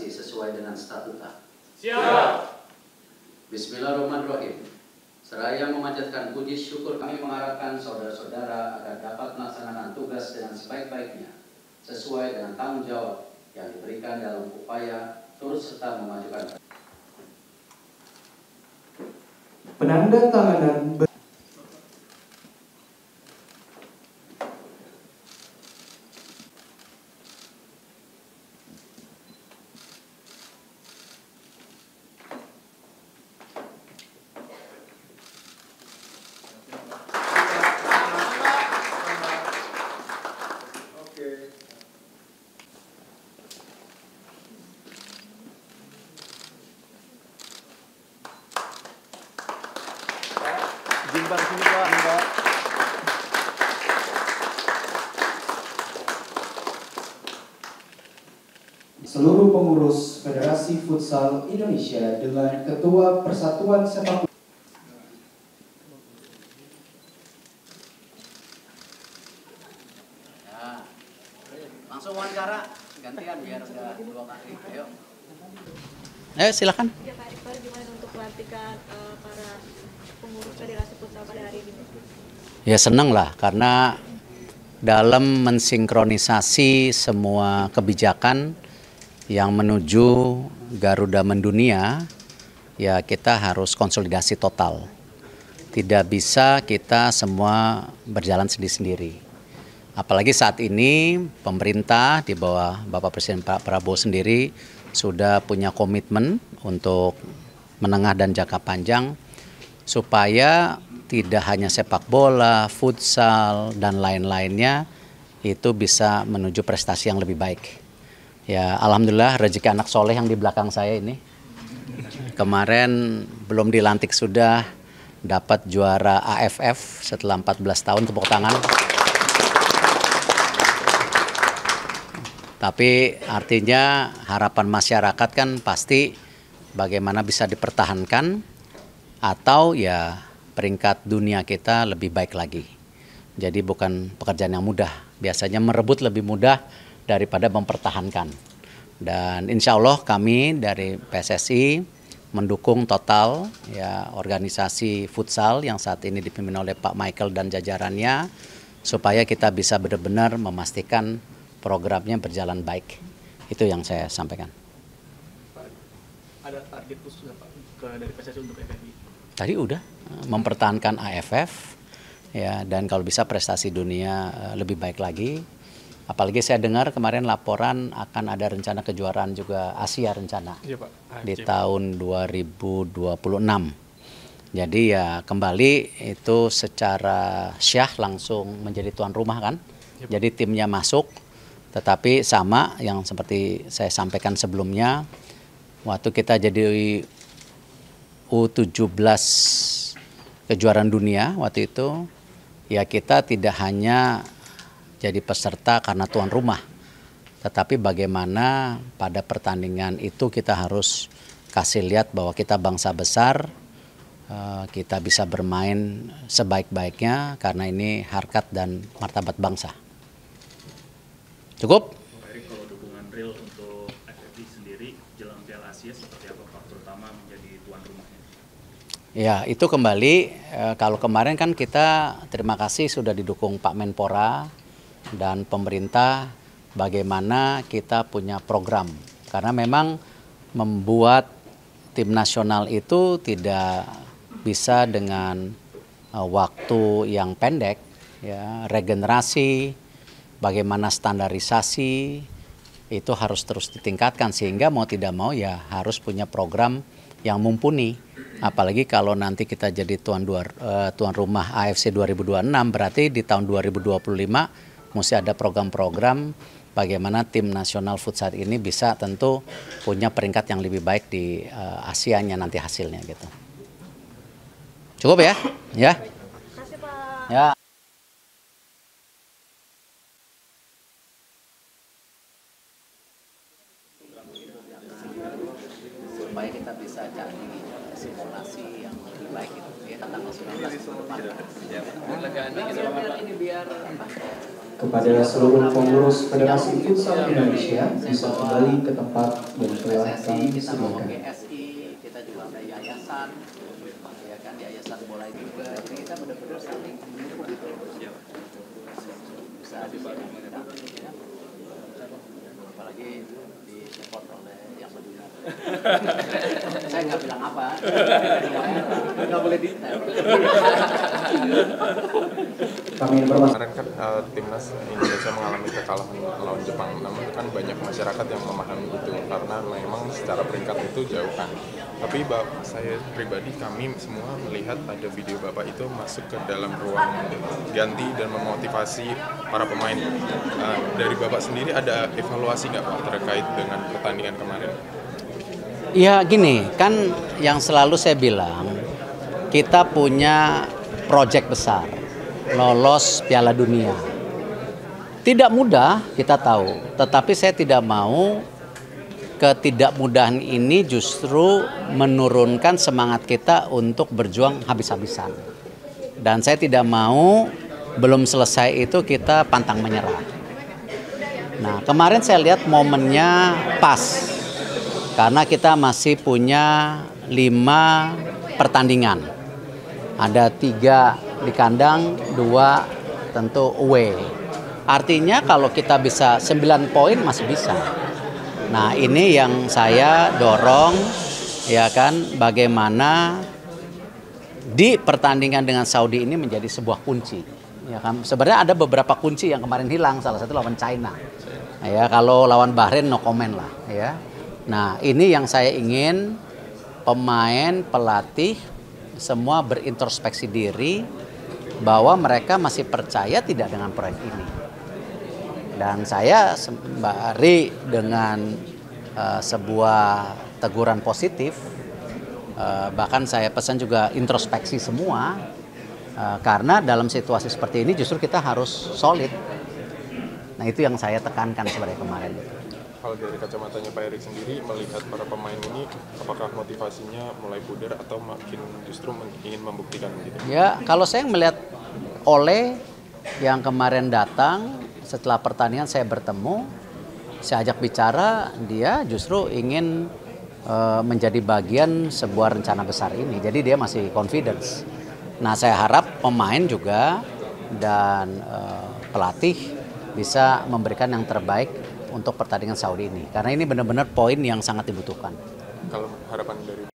organisasi sesuai dengan statuta. Siap. Bismillahirrahmanirrahim. Seraya memanjatkan puji syukur, kami mengharapkan saudara-saudara agar dapat melaksanakan tugas dengan sebaik-baiknya, sesuai dengan tanggung jawab yang diberikan dalam upaya turut serta memajukan penandatanganan Jumpa di sini Pak. seluruh pengurus Federasi Futsal Indonesia dengan Ketua Persatuan Sepak ya. Langsung wawancara gantian biar enggak 2 kali. Ayo. Silakan. Ya Pak Rifar, gimana untuk pelantikan para pengurus Federasi Futsal pada hari ini? Ya senang lah, karena dalam mensinkronisasi semua kebijakan yang menuju Garuda mendunia, ya kita harus konsolidasi total. Tidak bisa kita semua berjalan sendiri-sendiri. Apalagi saat ini pemerintah di bawah Bapak Presiden Pak Prabowo sendiri sudah punya komitmen untuk menengah dan jangka panjang supaya tidak hanya sepak bola, futsal, dan lain-lainnya itu bisa menuju prestasi yang lebih baik. Ya, alhamdulillah rezeki anak soleh yang di belakang saya ini. Kemarin belum dilantik sudah dapat juara AFF setelah 14 tahun, tepuk tangan. Tapi artinya harapan masyarakat kan pasti bagaimana bisa dipertahankan atau ya peringkat dunia kita lebih baik lagi. Jadi bukan pekerjaan yang mudah. Biasanya merebut lebih mudah daripada mempertahankan. Dan insya Allah kami dari PSSI mendukung total ya organisasi futsal yang saat ini dipimpin oleh Pak Michael dan jajarannya supaya kita bisa benar-benar memastikan programnya berjalan baik. Itu yang saya sampaikan. Pak, ada target khusus Pak dari PSSI untuk FFI? Tadi udah mempertahankan AFF ya, dan kalau bisa prestasi dunia lebih baik lagi. Apalagi saya dengar kemarin laporan akan ada rencana kejuaraan juga Asia rencana Iya, Pak. di tahun 2026. Jadi ya kembali itu secara syah langsung menjadi tuan rumah kan. Iya, Pak. Jadi timnya masuk, tetapi sama yang seperti saya sampaikan sebelumnya, waktu kita jadi U17 kejuaraan dunia waktu itu, ya kita tidak hanya jadi peserta karena tuan rumah, tetapi bagaimana pada pertandingan itu kita harus kasih lihat bahwa kita bangsa besar, kita bisa bermain sebaik-baiknya karena ini harkat dan martabat bangsa. Cukup? Pak Erick, kalau dukungan real untuk FFI sendiri jelang Piala Asia seperti apa Pak, terutama menjadi tuan rumahnya? Ya, itu kembali, kalau kemarin kan kita terima kasih sudah didukung Pak Menpora dan pemerintah bagaimana kita punya program. Karena memang membuat tim nasional itu tidak bisa dengan waktu yang pendek, ya, regenerasi, bagaimana standarisasi, itu harus terus ditingkatkan sehingga mau tidak mau ya harus punya program yang mumpuni. Apalagi kalau nanti kita jadi tuan rumah AFC 2026, berarti di tahun 2025 mesti ada program-program bagaimana tim nasional futsal ini bisa tentu punya peringkat yang lebih baik di Asianya nanti hasilnya gitu. Cukup ya? Ya. Terima kasih Pak. Ya. Supaya kita bisa cari simulasi yang lebih baik gitu ya tanggal 19 depan. Ya, ini biar apa? Kepada seluruh pengurus Federasi Futsal Indonesia bisa kembali ke tempat yang telah kami kita mau sediakan. pakai SI, kita juga ada yayasan, ya kan, yayasan bola juga. Jadi kita benar-benar saling mendukung gitu. Bisa dibantu, ya. Apalagi di support oleh yang benar. Saya nggak bilang apa, nggak boleh detail. Kami informasi. Kemarin kan timnas Indonesia mengalami kekalahan melawan Jepang, namun kan banyak masyarakat yang memahami itu karena memang secara peringkat itu jauh kan. Tapi saya pribadi, kami semua melihat ada video Bapak itu masuk ke dalam ruang ganti dan memotivasi para pemain. Dari Bapak sendiri ada evaluasi nggak Pak terkait dengan pertandingan kemarin? Ya gini, kan yang selalu saya bilang, kita punya proyek besar, lolos Piala Dunia. Tidak mudah, kita tahu, tetapi saya tidak mau ketidakmudahan ini justru menurunkan semangat kita untuk berjuang habis-habisan. Dan saya tidak mau belum selesai itu kita pantang menyerah. Nah, kemarin saya lihat momennya pas, karena kita masih punya 5 pertandingan. Ada 3 di kandang, 2 tentu away. Artinya kalau kita bisa 9 poin masih bisa. Nah, ini yang saya dorong, ya kan, bagaimana di pertandingan dengan Saudi ini menjadi sebuah kunci. Ya kan, sebenarnya ada beberapa kunci yang kemarin hilang, salah satu lawan China. Ya, kalau lawan Bahrain no comment lah, ya. Nah, ini yang saya ingin pemain, pelatih semua berintrospeksi diri bahwa mereka masih percaya tidak dengan proyek ini. Dan saya sembari dengan sebuah teguran positif, bahkan saya pesan juga introspeksi semua, karena dalam situasi seperti ini justru kita harus solid. Nah, itu yang saya tekankan sebenarnya kemarin. Kalau dari kacamatanya Pak Erik sendiri melihat para pemain ini, apakah motivasinya mulai pudar atau makin justru ingin membuktikan gitu? Ya, kalau saya melihat Ole yang kemarin datang setelah pertandingan saya bertemu, saya ajak bicara, dia justru ingin menjadi bagian sebuah rencana besar ini. Jadi dia masih confidence. Nah, saya harap pemain juga dan pelatih bisa memberikan yang terbaik untuk pertandingan Saudi ini. Karena ini benar-benar poin yang sangat dibutuhkan. Kalau harapan dari